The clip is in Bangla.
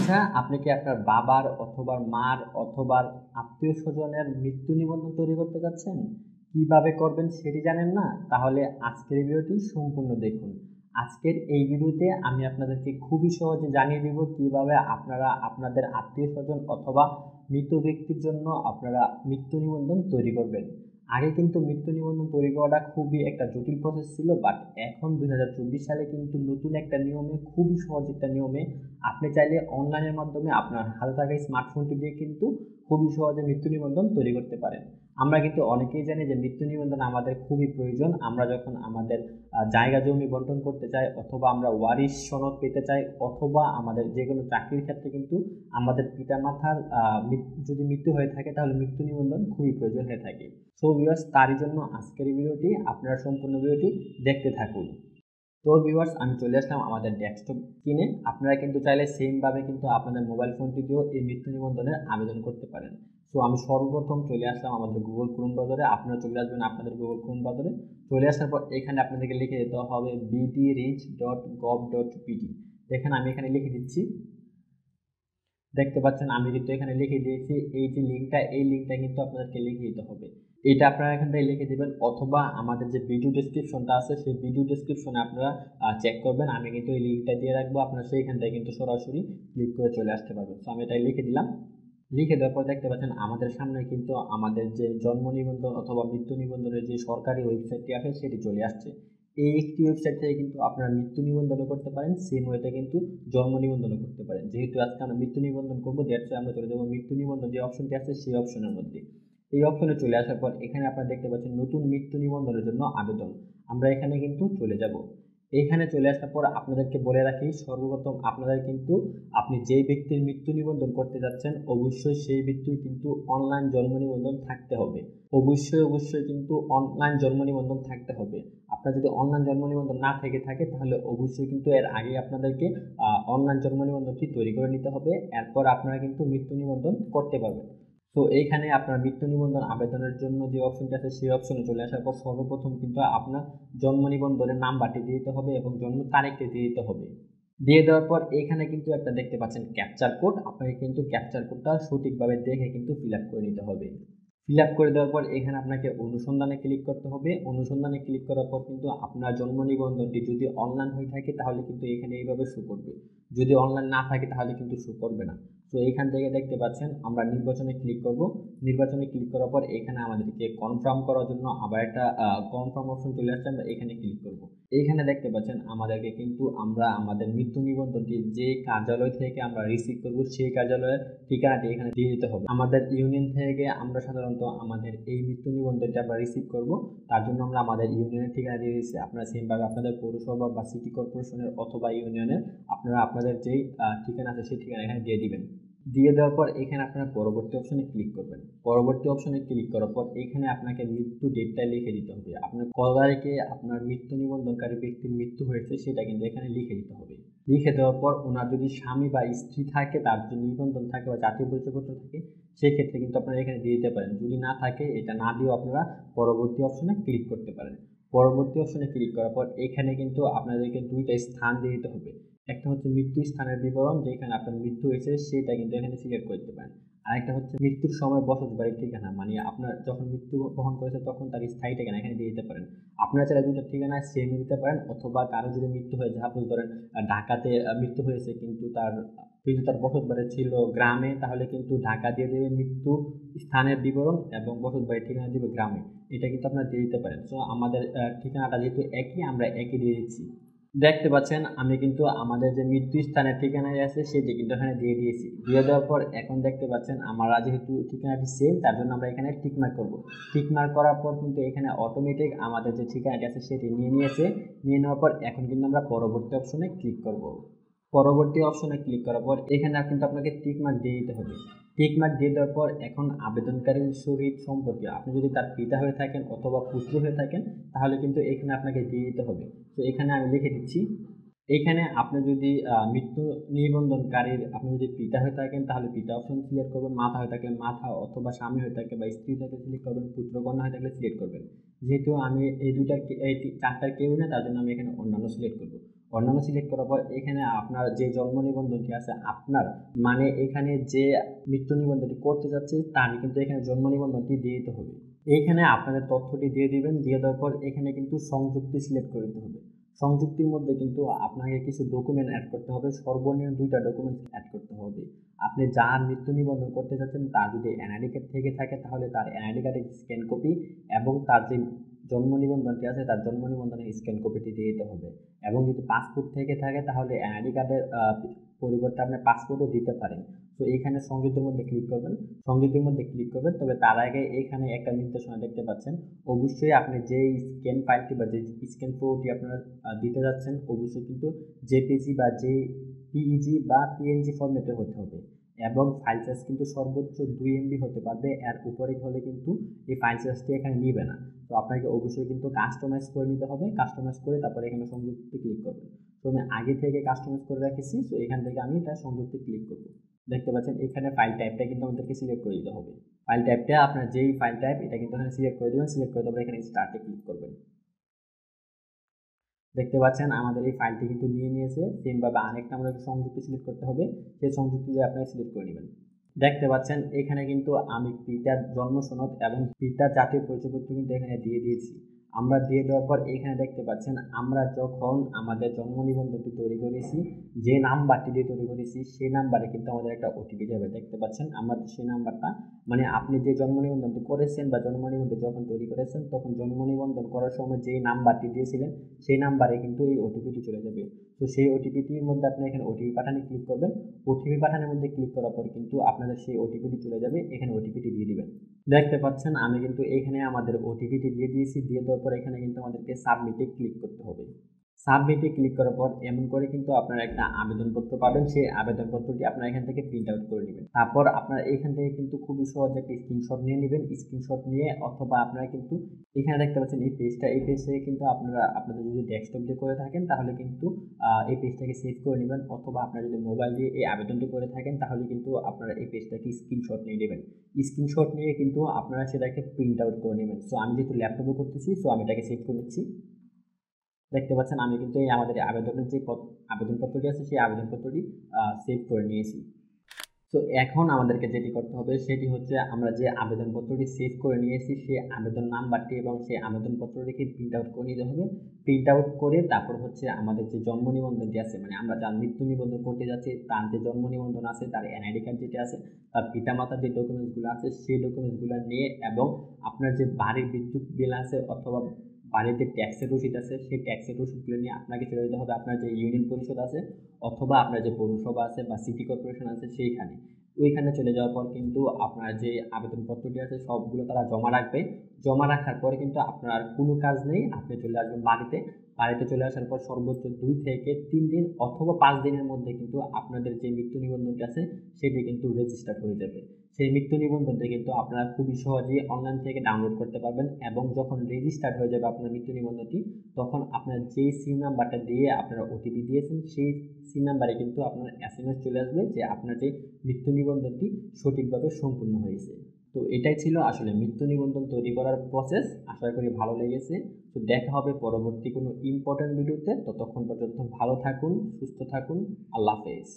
আচ্ছা, আপনি কি আপনার বাবার অথবা মার অথবা আত্মীয়স্বজনের মৃত্যু নিবন্ধন তৈরি করতে চাচ্ছেন? কিভাবে করবেন সেটি জানেন না? তাহলে আজকের এই ভিডিওটি সম্পূর্ণ দেখুন। আজকের এই ভিডিওতে আমি আপনাদেরকে খুবই সহজে জানিয়ে দিব কিভাবে আপনারা আপনাদের আত্মীয়স্বজন অথবা মৃত ব্যক্তির জন্য আপনারা মৃত্যু নিবন্ধন তৈরি করবেন। আগে কিন্তু মৃত্যু নিবন্ধন তৈরি করাটা খুবই একটা জটিল প্রসেস ছিল, বাট এখন 2024 সালে কিন্তু নতুন একটা নিয়মে, খুবই সহজ একটা নিয়মে আপনি চাইলে অনলাইনের মাধ্যমে আপনার হাতে থাকা স্মার্টফোনটি দিয়ে কিন্তু খুবই সহজে মৃত্যু নিবন্ধন তৈরি করতে পারেন। আমরা কিন্তু অনেকেই জানি যে মৃত্যু নিবন্ধন আমাদের খুবই প্রয়োজন। আমরা যখন আমাদের জায়গা জমি বন্টন করতে চাই, অথবা আমরা ওয়ারিশ সনদ পেতে চাই, অথবা আমাদের যে কোনো চাকরির ক্ষেত্রে কিন্তু আমাদের পিতামাতার যদি মৃত্যু হয়ে থাকে তাহলে মৃত্যু নিবন্ধন খুবই প্রয়োজন হয়ে থাকে। সো ভিউয়ার্স, তারই জন্য আজকের এই ভিডিওটি আপনারা সম্পূর্ণ ভিডিওটি দেখতে থাকুন। তো ভিউয়ার্স, আমি চলে আসলাম আমাদের ডেস্কটপ স্ক্রিনে। আপনারা কিন্তু চাইলে সেমভাবে কিন্তু আপনাদের মোবাইল ফোনটি দিয়েও এই মৃত্যু নিবন্ধনের আবেদন করতে পারেন। সো আমি সর্বপ্রথম চলে আসলাম আমাদের গুগল ক্রোম ব্রাউজারে। আপনারা চলে আসবেন আপনাদের গুগল ক্রোম ব্রাউজারে। চলে আসার পর এখানে আপনাদেরকে লিখে দিতে হবে bdrich.gov.pt। দেখেন আমি এখানে লিখে দিচ্ছি। দেখতে পাচ্ছেন আমি কিন্তু এখানে লিখে দিয়েছি। এই যে লিঙ্কটা, এই লিঙ্কটা কিন্তু আপনাদেরকে লিখে দিতে হবে। এটা আপনারা এখান থেকে লিখে দিবেন, অথবা আমাদের যে ভিডিও ডেসক্রিপশনটা আছে সেই ভিডিও ডেসক্রিপশনে আপনারা চেক করবেন। আমি কিন্তু এই লিঙ্কটা দিয়ে রাখবো, আপনারা সেইখান থেকে কিন্তু সরাসরি ক্লিক করে চলে আসতে পারবেন। তো আমি এটাই লিখে দিলাম। লিখে দেওয়ার পর দেখতে পাচ্ছেন আমাদের সামনে কিন্তু আমাদের যে জন্ম নিবন্ধন অথবা মৃত্যু নিবন্ধনের যে সরকারি ওয়েবসাইটটি আছে সেটি চলে আসছে। এই একটি ওয়েবসাইট থেকে কিন্তু আপনারা মৃত্যু নিবন্ধনও করতে পারেন, সেম ওয়েতে কিন্তু জন্ম নিবন্ধনও করতে পারেন। যেহেতু আজকে আমরা মৃত্যু নিবন্ধন করবো, দ্যাটস আমরা চলে যাবো মৃত্যু নিবন্ধন যে অপশনটি আছে সেই অপশনের মধ্যে। এই অপশনে চলে আসার পর এখানে আপনারা দেখতে পাচ্ছেন নতুন মৃত্যু নিবন্ধনের জন্য আবেদন। আমরা এখানে কিন্তু চলে যাব। এইখানে চলে আসার পর আপনাদেরকে বলে রাখি, সর্বপ্রথম আপনাদের কিন্তু আপনি যেই ব্যক্তির মৃত্যু নিবন্ধন করতে যাচ্ছেন অবশ্যই সেই ব্যক্তির কিন্তু অনলাইন জন্ম নিবন্ধন থাকতে হবে। অবশ্যই কিন্তু অনলাইন জন্ম নিবন্ধন থাকতে হবে। আপনার যদি অনলাইন জন্ম নিবন্ধন না থেকে থাকে তাহলে অবশ্যই কিন্তু এর আগে আপনাদেরকে অনলাইন জন্ম নিবন্ধনটি তৈরি করে নিতে হবে। এরপর আপনারা কিন্তু মৃত্যু নিবন্ধন করতে পারবেন। তো এইখানে আপনার মৃত্যু নিবন্ধন আবেদনের জন্য যে অপশনটি আছে সেই অপশনে চলে আসার পর সর্বপ্রথম কিন্তু আপনার জন্ম নিবন্ধনের নাম্বারটি দিয়ে দিতে হবে এবং জন্ম তারিখটি দিয়ে দিতে হবে। দিয়ে দেওয়ার পর এখানে কিন্তু একটা দেখতে পাচ্ছেন ক্যাপচার কোড। আপনাকে কিন্তু ক্যাপচার কোডটা সঠিকভাবে দেখে কিন্তু ফিল আপ করে নিতে হবে। ফিল আপ করে দেওয়ার পর এখানে আপনাকে অনুসন্ধানে ক্লিক করতে হবে। অনুসন্ধানে ক্লিক করার পর কিন্তু আপনার জন্ম নিবন্ধনটি যদি অনলাইন হয়ে থাকে তাহলে কিন্তু এখানে এইভাবে শো করবে। যদি অনলাইন না থাকে তাহলে কিন্তু শো করবে না। তো এইখান থেকে দেখতে পাচ্ছেন আমরা নির্বাচনে ক্লিক করব। নির্বাচনে ক্লিক করার পর এখানে আমাদেরকে কনফার্ম করার জন্য আবার একটা কনফার্ম অপশন চলে আসছে, আমরা এখানে ক্লিক করব। এইখানে দেখতে পাচ্ছেন আমাদেরকে কিন্তু আমরা আমাদের মৃত্যু নিবন্ধনটি যে কার্যালয় থেকে আমরা রিসিভ করব সেই কার্যালয়ের ঠিকানাটি এখানে দিয়ে দিতে হবে। আমাদের ইউনিয়ন থেকে আমরা সাধারণত আমাদের এই মৃত্যু নিবন্ধনটি আমরা রিসিভ করব, তার জন্য আমরা আমাদের ইউনিয়নের ঠিকানা দিয়ে দিচ্ছি। আপনারা সেমভাবে আপনাদের পৌরসভা বা সিটি কর্পোরেশনের অথবা ইউনিয়নের আপনারা আপনাদের যেই ঠিকানা আছে সেই ঠিকানা এখানে দিয়ে দিবেন। দিয়ে দেওয়ার পর এখানে আপনারা পরবর্তী অপশনে ক্লিক করবেন। পরবর্তী অপশনে ক্লিক করার পর এখানে আপনাকে মৃত্যু ডেটটা লিখে দিতে হবে। আপনার কত তারিখে আপনার মৃত্যু নিবন্ধনকারী ব্যক্তির মৃত্যু হয়েছে সেটা কিন্তু এখানে লিখে দিতে হবে। লিখে দেওয়ার পর ওনার যদি স্বামী বা স্ত্রী থাকে, তার যদি নিবন্ধন থাকে বা জাতীয় পরিচয়পত্র থাকে সেক্ষেত্রে কিন্তু আপনারা এখানে দিয়ে দিতে পারেন। যদি না থাকে এটা না দিয়েও আপনারা পরবর্তী অপশনে ক্লিক করতে পারেন। পরবর্তী অপশনে ক্লিক করার পর এখানে কিন্তু আপনাদেরকে দুইটা স্থান দিয়ে দিতে হবে। একটা হচ্ছে মৃত্যু স্থানের বিবরণ, যেখানে আপনার মৃত্যু হয়েছে সেটা কিন্তু এখানে সিলেক্ট করতে পারেন। আরেকটা হচ্ছে মৃত্যুর সময় বসত বাড়ির ঠিকানা, মানে আপনার যখন মৃত্যু বহন করেছে তখন তার স্থায়ী ঠিকানা এখানে দিয়ে দিতে পারেন। আপনারা চাইলে দুইটা ঠিকানা সেম দিতে পারেন, অথবা কারো যদি মৃত্যু হয়ে যায়, সাপোজ ধরেন ঢাকাতে মৃত্যু হয়েছে কিন্তু তার বসত বাড়ি ছিল গ্রামে, তাহলে কিন্তু ঢাকা দিয়ে দেবে মৃত্যু স্থানের বিবরণ এবং বসত বাড়ির ঠিকানা দিবে গ্রামে। এটা কিন্তু আপনারা দিয়ে দিতে পারেন। সো আমাদের ঠিকানাটা যেহেতু একই, আমরা একই দিয়ে দিচ্ছি। দেখতে পাচ্ছেন আমি কিন্তু আমাদের যে মৃত্যু স্থানের ঠিকানায় আছে সেটি কিন্তু এখানে দিয়ে দিয়েছি। দিয়ে দেওয়ার পর এখন দেখতে পাচ্ছেন আমরা যেহেতু ঠিকানাটি সেম, তার জন্য আমরা এখানে টিকমার্ক করব। টিকমার্ক করার পর কিন্তু এখানে অটোমেটিক আমাদের যে ঠিকানাটি আছে সেটি নিয়ে নিয়েছে। নিয়ে নেওয়ার পর এখন কিন্তু আমরা পরবর্তী অপশনে ক্লিক করব। পরবর্তী অপশনে ক্লিক করার পর এখানে কিন্তু আপনাকে টিকমার্ক দিয়ে দিতে হবে। টিকমার্ক দিয়ে দেওয়ার পর এখন আবেদনকারীর সহিত সম্পর্কে আপনি যদি তার পিতা হয়ে থাকেন অথবা পুত্র হয়ে থাকেন তাহলে কিন্তু এখানে আপনাকে দিয়ে দিতে হবে। তো এখানে আমি লিখে দিচ্ছি। এইখানে আপনি যদি মৃত্যু নিবন্ধনকারীর আপনি যদি পিতা হয়ে থাকেন তাহলে পিতা অপশন সিলেক্ট করবেন, মাতা হয়ে থাকলে মাতা, অথবা স্বামী হয়ে থাকে বা স্ত্রী থাকলে সিলেক্ট করবেন, পুত্র কন্যা হয়ে থাকলে সিলেক্ট করবেন। যেহেতু আমি এই চারটার কেউ না, তার জন্য আমি এখানে অন্যান্য সিলেক্ট করব। অন্যান্য সিলেক্ট করার পর এখানে আপনার যে জন্ম নিবন্ধনটি আছে আপনার, মানে এখানে যে মৃত্যু নিবন্ধনটি করতে যাচ্ছে তার কিন্তু এখানে জন্ম নিবন্ধনটি দিয়ে দিতে হবে। এইখানে আপনাদের তথ্যটি দিয়ে দিবেন, দিয়ে দেওয়ার পর এখানে কিন্তু সংযুক্তি সিলেক্ট করে দিতে হবে। সংযুক্তির মধ্যে কিন্তু আপনাকে কিছু ডকুমেন্ট অ্যাড করতে হবে, সর্বনিম্ন 2টা ডকুমেন্ট অ্যাড করতে হবে। আপনি যার মৃত্যু নিবন্ধন করতে যাচ্ছেন তার যদি এনআইডি কার্ড থেকে থাকে তাহলে তার এনআইডি কার্ডের স্ক্যান কপি এবং তার যে জন্ম নিবন্ধনটি আছে তার জন্ম নিবন্ধনের স্ক্যান কপিটি দিয়ে দিতে হবে। এবং যদি পাসপোর্ট থেকে থাকে তাহলে এনআইডি কার্ডের পরিবর্তে আপনি পাসপোর্টও দিতে পারেন। তো এইখানে সংযুক্তির মধ্যে ক্লিক করবেন, সংযুক্তির মধ্যে ক্লিক করবেন। তবে তার আগে এখানে একটা নির্দেশনা দেখতে পাচ্ছেন, অবশ্যই আপনি যে স্ক্যান ফাইলটি বা যে স্ক্যান প্রোটি আপনারা দিতে যাচ্ছেন অবশ্যই কিন্তু জেপিজি বা পিইজি বা পিএনজি ফরম্যাটে হতে হবে এবং ফাইল সাইজ কিন্তু সর্বোচ্চ 2 MB হতে পারবে, এর উপরে হলে কিন্তু এই ফাইল সাইজটি এখানে নিবে না। তো আপনাকে অবশ্যই কিন্তু কাস্টমাইজ করে নিতে হবে, কাস্টমাইজ করে তারপরে এখানে সংযুক্তি ক্লিক করবেন। তো আমি আগে থেকে কাস্টমাইজ করে রেখেছি, তো এখান থেকে আমি এটা সংযুক্তি ক্লিক করব। দেখতে পাচ্ছেন এখানে ফাইল টাইপটা কিন্তু আমাদেরকে সিলেক্ট করে দিতে হবে। ফাইল টাইপটা আপনার যেই ফাইল টাইপ এটা কিন্তু এখানে সিলেক্ট করে দেবেন, সিলেক্ট করে তারপরে এখানে স্টার্টে ক্লিক করবেন। দেখতে পাচ্ছেন আমাদের এই ফাইলটি কিন্তু নিয়ে নিয়েছে। সেমভাবে আরেকটা আমাদেরকে সংযুক্তি সিলেক্ট করতে হবে, সেই সংযুক্তি দিয়ে আপনারা সিলেক্ট করে নেবেন। দেখতে পাচ্ছেন এখানে কিন্তু আমি পিতার জন্ম সনদ এবং পিতার জাতীয় পরিচয়পত্র কিন্তু এখানে দিয়ে দিয়েছি। আমরা দিয়ে দেওয়ার পর এখানে দেখতে পাচ্ছেন আমরা যখন আমাদের জন্ম নিবন্ধনটি তৈরি করেছি, যে নাম্বারটি দিয়ে তৈরি করেছি সেই নাম্বারে কিন্তু আমাদের একটা ওটিপি যাবে। দেখতে পাচ্ছেন আমরা সেই নাম্বারটা, মানে আপনি যে জন্ম নিবন্ধনটি করেছেন বা জন্ম নিবন্ধন যখন তৈরি করেছেন তখন জন্ম নিবন্ধন করার সময় যে নাম্বারটি দিয়েছিলেন সেই নাম্বারে কিন্তু এই ওটিপিটি চলে যাবে। তো সেই ওটিপিটির মধ্যে আপনি এখানে ওটিপি পাঠানে ক্লিক করবেন। ওটিপি পাঠানোর মধ্যে ক্লিক করার পর কিন্তু আপনাদের সেই ওটিপিটি চলে যাবে, এখানে ওটিপিটি দিয়ে দিবেন। দেখতে পাচ্ছেন আমি কিন্তু এখানে আমাদের ওটিপিটি দিয়ে দিয়েছি, দিয়ে দেওয়ার পর এখানে কিন্তু আমাদেরকে সাবমিটে ক্লিক করতে হবে। সাবমিটে ক্লিক করার পর এমন করে কিন্তু আপনারা একটা আবেদনপত্র পাবেন, সেই আবেদনপত্রটি আপনারা এখান থেকে প্রিন্ট আউট করে নেবেন। তারপর আপনারা এখান থেকে কিন্তু খুবই সহজে একটা স্ক্রিনশট নিয়ে নেবেন। স্ক্রিনশট নিয়ে অথবা আপনারা কিন্তু এখানে দেখতে পাচ্ছেন এই পেজটা, এই পেজ থেকে কিন্তু আপনারা আপনাদের যদি ডেস্কটপ দিয়ে করে থাকেন তাহলে কিন্তু এই পেজটাকে সেভ করে নেবেন, অথবা আপনারা যদি মোবাইল দিয়ে এই আবেদনটি করে থাকেন তাহলে কিন্তু আপনারা এই পেজটাকে স্ক্রিনশট নিয়ে নেবেন। স্ক্রিনশট নিয়ে কিন্তু আপনারা সেটাকে প্রিন্ট আউট করে নেবেন। সো আমি যেহেতু ল্যাপটপে করতেছি সো আমি এটাকে সেভ করে নিচ্ছি। দেখতে পাচ্ছেন আমি কিন্তু এই আমাদের আবেদনের যে আবেদনপত্রটি আছে সেই আবেদনপত্রটি সেভ করে নিয়েছি। তো এখন আমাদেরকে যেটি করতে হবে সেটি হচ্ছে আমরা যে আবেদনপত্রটি সেভ করে নিয়েছি সেই আবেদন নাম্বারটি এবং সেই আবেদনপত্রটিকে প্রিন্ট আউট করে নিতে হবে। প্রিন্ট আউট করে তারপর হচ্ছে আমাদের যে জন্ম নিবন্ধনটি আছে, মানে আমরা যার মৃত্যু নিবন্ধন করতে যাচ্ছি তার যে জন্ম নিবন্ধন আছে, তার এনআইডি কার্ড যেটা আছে, তার পিতামাতার যে ডকুমেন্টসগুলো আছে সেই ডকুমেন্টসগুলো নিয়ে এবং আপনার যে বাড়ির বিদ্যুৎ বিল আছে অথবা বাড়িতে ট্যাক্সের রসিদ আছে সেই ট্যাক্সের রসিদগুলো নিয়ে আপনাকে চলে যেতে হবে আপনার যে ইউনিয়ন পরিষদ আছে অথবা আপনার যে পৌরসভা আছে বা সিটি কর্পোরেশন আছে সেইখানে। ওইখানে চলে যাওয়ার পর কিন্তু আপনার যে আবেদনপত্রটি আছে সবগুলো তারা জমা রাখবে। জমা রাখার পরে কিন্তু আপনার আর কোনো কাজ নেই, আপনি চলে আসবেন বাড়িতে। বাড়িতে চলে আসার পর সর্বোচ্চ 2 থেকে 3 দিন অথবা 5 দিনের মধ্যে কিন্তু আপনাদের যে মৃত্যু নিবন্ধনটি আছে সেটি কিন্তু রেজিস্টার হয়ে যাবে। সেই মৃত্যু নিবন্ধনটি কিন্তু আপনারা খুবই সহজেই অনলাইন থেকে ডাউনলোড করতে পারবেন এবং যখন রেজিস্টার্ড হয়ে যাবে আপনার মৃত্যু নিবন্ধনটি তখন আপনার যে সিম নাম্বারটা দিয়ে আপনারা ওটিপি দিয়েছেন সেই সিম নাম্বারে কিন্তু আপনার এসএমএস চলে আসবে যে আপনার যে মৃত্যু নিবন্ধনটি সঠিকভাবে সম্পূর্ণ হয়েছে। তো এটাই ছিল আসলে মৃত্যু নিবন্ধন তৈরি করার প্রসেস। আশা করি ভালো লেগেছে। তো দেখা হবে পরবর্তী কোনো ইম্পর্টেন্ট ভিডিওতে। ততক্ষণ পর্যন্ত ভালো থাকুন, সুস্থ থাকুন। আল্লাহ হাফেজ।